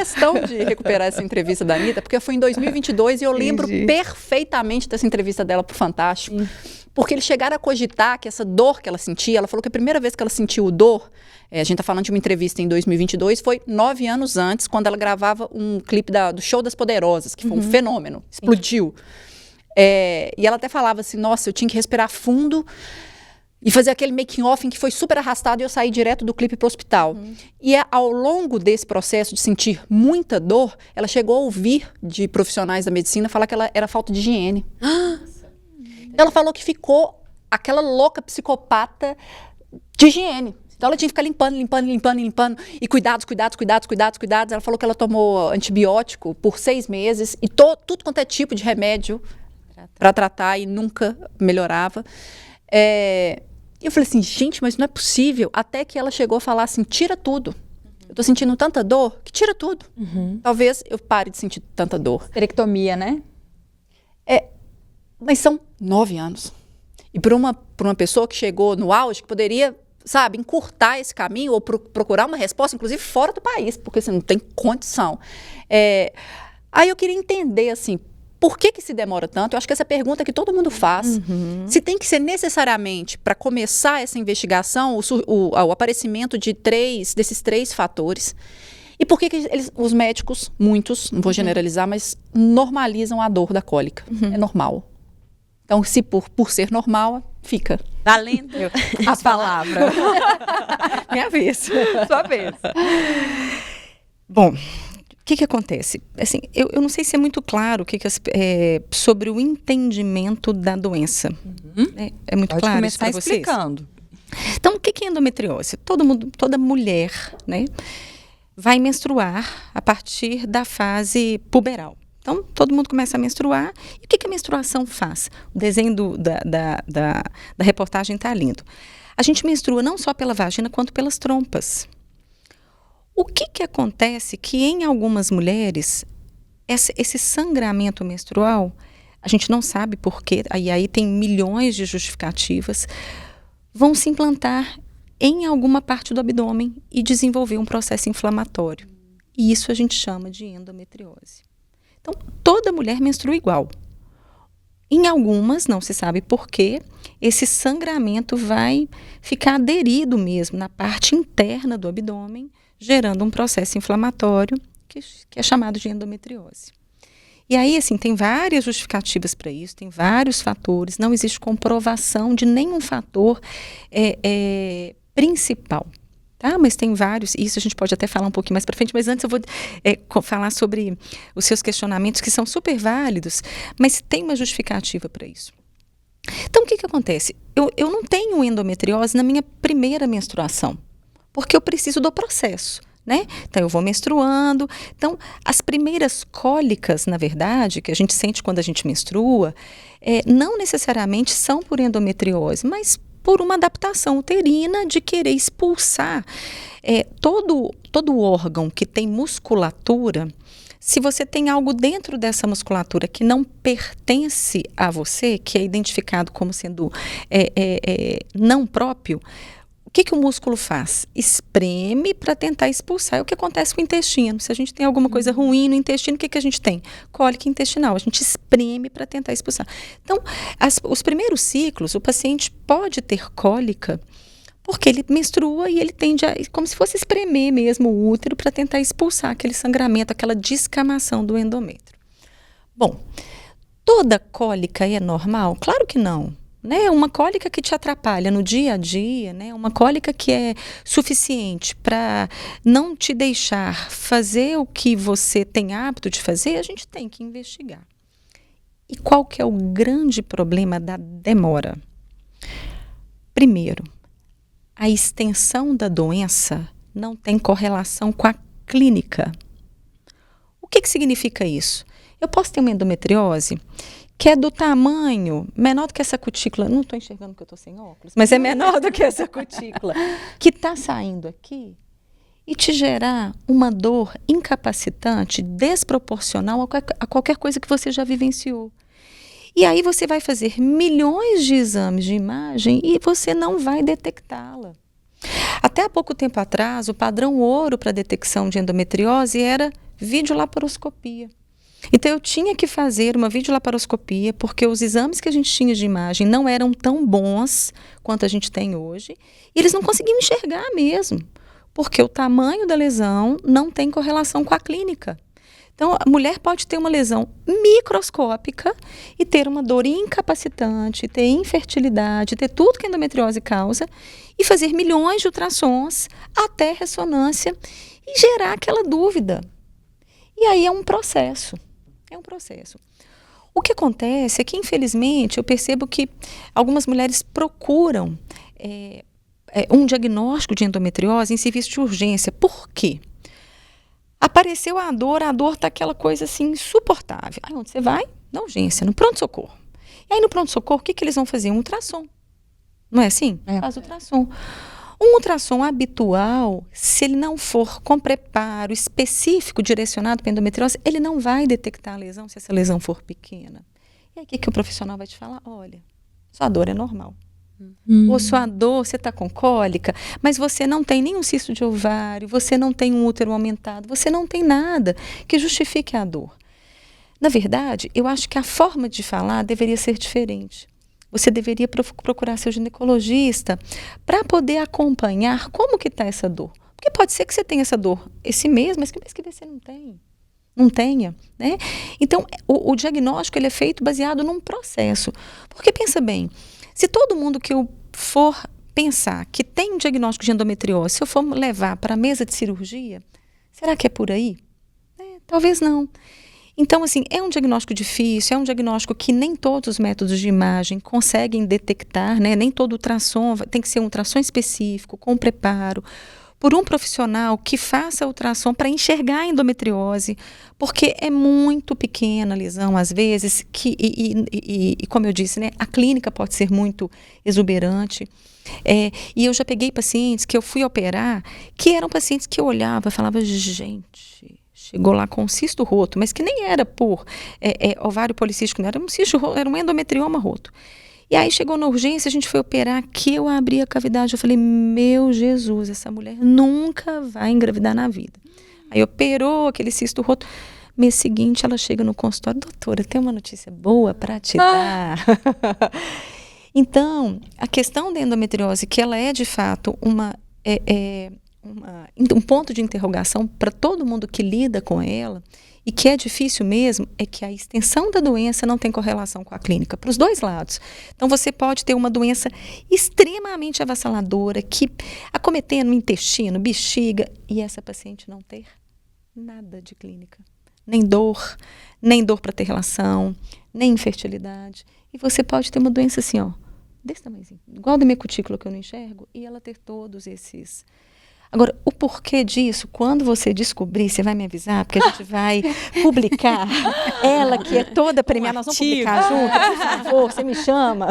questão de recuperar essa entrevista da Anitta, porque foi em 2022 e eu lembro perfeitamente dessa entrevista dela pro Fantástico. Porque eles chegaram a cogitar que essa dor que ela sentia, ela falou que a primeira vez que ela sentiu dor, a gente está falando de uma entrevista em 2022, foi 9 anos antes, quando ela gravava um clipe do Show das Poderosas, que foi um fenômeno, explodiu. E ela até falava assim, nossa, eu tinha que respirar fundo e fazer aquele making off em que foi super arrastado e eu saí direto do clipe para o hospital. E ao longo desse processo de sentir muita dor, ela chegou a ouvir de profissionais da medicina falar que ela era falta de higiene. Ela falou que ficou aquela louca psicopata de higiene. Então ela tinha que ficar limpando. E cuidados. Ela falou que ela tomou antibiótico por 6 meses e tudo quanto é tipo de remédio para tratar e nunca melhorava. E eu falei assim, gente, mas não é possível. Até que ela chegou a falar assim, tira tudo. Eu tô sentindo tanta dor que tira tudo. Talvez eu pare de sentir tanta dor. Esterectomia, né? Mas são 9 anos. E por uma pessoa que chegou no auge, que poderia, sabe, encurtar esse caminho ou procurar uma resposta, inclusive fora do país, porque você não tem condição. Aí eu queria entender, assim, por que se demora tanto? Eu acho que essa é a pergunta que todo mundo faz. Se tem que ser necessariamente, para começar essa investigação, o aparecimento desses 3 fatores. E por que os médicos, muitos, não vou generalizar, mas normalizam a dor da cólica? É normal. Então, se por ser normal, fica. Valendo a palavra. Minha vez. Sua vez. Bom, o que acontece? Assim, eu não sei se é muito claro sobre o entendimento da doença. É muito Pode claro isso para vocês? explicando. Então, o que é endometriose? Toda mulher, né, vai menstruar a partir da fase puberal. Então, todo mundo começa a menstruar. E o que a menstruação faz? O desenho da reportagem está lindo. A gente menstrua não só pela vagina, quanto pelas trompas. O que acontece que em algumas mulheres, esse sangramento menstrual, a gente não sabe por quê, aí tem milhões de justificativas, vão se implantar em alguma parte do abdômen e desenvolver um processo inflamatório. E isso a gente chama de endometriose. Então, toda mulher menstrua igual. Em algumas, não se sabe por quê, esse sangramento vai ficar aderido mesmo na parte interna do abdômen, gerando um processo inflamatório que é chamado de endometriose. E aí, assim, tem várias justificativas para isso, tem vários fatores, não existe comprovação de nenhum fator principal. Tá, mas tem vários, isso a gente pode até falar um pouquinho mais para frente, mas antes eu vou falar sobre os seus questionamentos, que são super válidos, mas tem uma justificativa para isso. Então, o que acontece? Eu não tenho endometriose na minha primeira menstruação, porque eu preciso do processo, né? Então, eu vou menstruando. Então, as primeiras cólicas, na verdade, que a gente sente quando a gente menstrua, não necessariamente são por endometriose, mas por uma adaptação uterina de querer expulsar todo órgão que tem musculatura. Se você tem algo dentro dessa musculatura que não pertence a você, que é identificado como sendo não próprio, o que o músculo faz? Espreme para tentar expulsar. É o que acontece com o intestino. Se a gente tem alguma coisa ruim no intestino, o que a gente tem? Cólica intestinal. A gente espreme para tentar expulsar. Então, os primeiros ciclos, o paciente pode ter cólica porque ele menstrua e ele tende a, como se fosse espremer mesmo o útero para tentar expulsar aquele sangramento, aquela descamação do endométrio. Bom, toda cólica é normal? Claro que não. Né, uma cólica que te atrapalha no dia a dia, né, uma cólica que é suficiente para não te deixar fazer o que você tem hábito de fazer, a gente tem que investigar. E qual que é o grande problema da demora? Primeiro, a extensão da doença não tem correlação com a clínica. O que significa isso? Eu posso ter uma endometriose que é do tamanho menor do que essa cutícula, não estou enxergando porque eu estou sem óculos, mas é menor do que essa cutícula, que está saindo aqui e te gerar uma dor incapacitante, desproporcional a qualquer coisa que você já vivenciou. E aí você vai fazer milhões de exames de imagem e você não vai detectá-la. Até há pouco tempo atrás, o padrão ouro para detecção de endometriose era videolaparoscopia. Então, eu tinha que fazer uma videolaparoscopia, porque os exames que a gente tinha de imagem não eram tão bons quanto a gente tem hoje, e eles não conseguiam enxergar mesmo, porque o tamanho da lesão não tem correlação com a clínica. Então, a mulher pode ter uma lesão microscópica e ter uma dor incapacitante, ter infertilidade, ter tudo que a endometriose causa, e fazer milhões de ultrassons até ressonância e gerar aquela dúvida. E aí é um processo. É um processo. O que acontece é que, infelizmente, eu percebo que algumas mulheres procuram um diagnóstico de endometriose em serviço de urgência. Por quê? Apareceu a dor está aquela coisa assim insuportável. Aí onde você vai? Na urgência, no pronto-socorro. E aí no pronto-socorro, o que eles vão fazer? Um ultrassom. Não é assim? Faz ultrassom. Um ultrassom habitual, se ele não for com preparo específico direcionado para endometriose, ele não vai detectar a lesão se essa lesão for pequena. E aí o que o profissional vai te falar? Olha, sua dor é normal. Ou sua dor, você está com cólica, mas você não tem nenhum cisto de ovário, você não tem um útero aumentado, você não tem nada que justifique a dor. Na verdade, eu acho que a forma de falar deveria ser diferente. Você deveria procurar seu ginecologista para poder acompanhar como que está essa dor. Porque pode ser que você tenha essa dor esse mês, mas que mês que você não tenha, né? Então, o diagnóstico ele é feito baseado num processo. Porque pensa bem, se todo mundo que eu for pensar que tem um diagnóstico de endometriose, se eu for levar para a mesa de cirurgia, será que é por aí? Talvez não. Então, assim, é um diagnóstico difícil, é um diagnóstico que nem todos os métodos de imagem conseguem detectar, né? Nem todo ultrassom, tem que ser um ultrassom específico, com preparo, por um profissional que faça ultrassom para enxergar a endometriose, porque é muito pequena a lesão, às vezes, e como eu disse, né? A clínica pode ser muito exuberante. E eu já peguei pacientes que eu fui operar, que eram pacientes que eu olhava e falava, gente... Chegou lá com um cisto roto, mas que nem era por ovário policístico, não era um cisto roto, era um endometrioma roto. E aí chegou na urgência, a gente foi operar, que eu abri a cavidade, eu falei, meu Jesus, essa mulher nunca vai engravidar na vida. Aí operou aquele cisto roto. Mês seguinte ela chega no consultório, doutora, tem uma notícia boa para te dar. Então, a questão da endometriose, que ela é de fato um ponto de interrogação para todo mundo que lida com ela, e que é difícil mesmo, é que a extensão da doença não tem correlação com a clínica, para os dois lados. Então, você pode ter uma doença extremamente avassaladora, que acometendo o intestino, bexiga, e essa paciente não ter nada de clínica. Nem dor para ter relação, nem infertilidade. E você pode ter uma doença assim, ó, desse tamanhozinho, igual da minha cutícula que eu não enxergo, e ela ter todos esses... Agora, o porquê disso, quando você descobrir, você vai me avisar, porque a gente vai publicar. Ela que é toda premiada, nós vamos publicar junto, por favor, você me chama.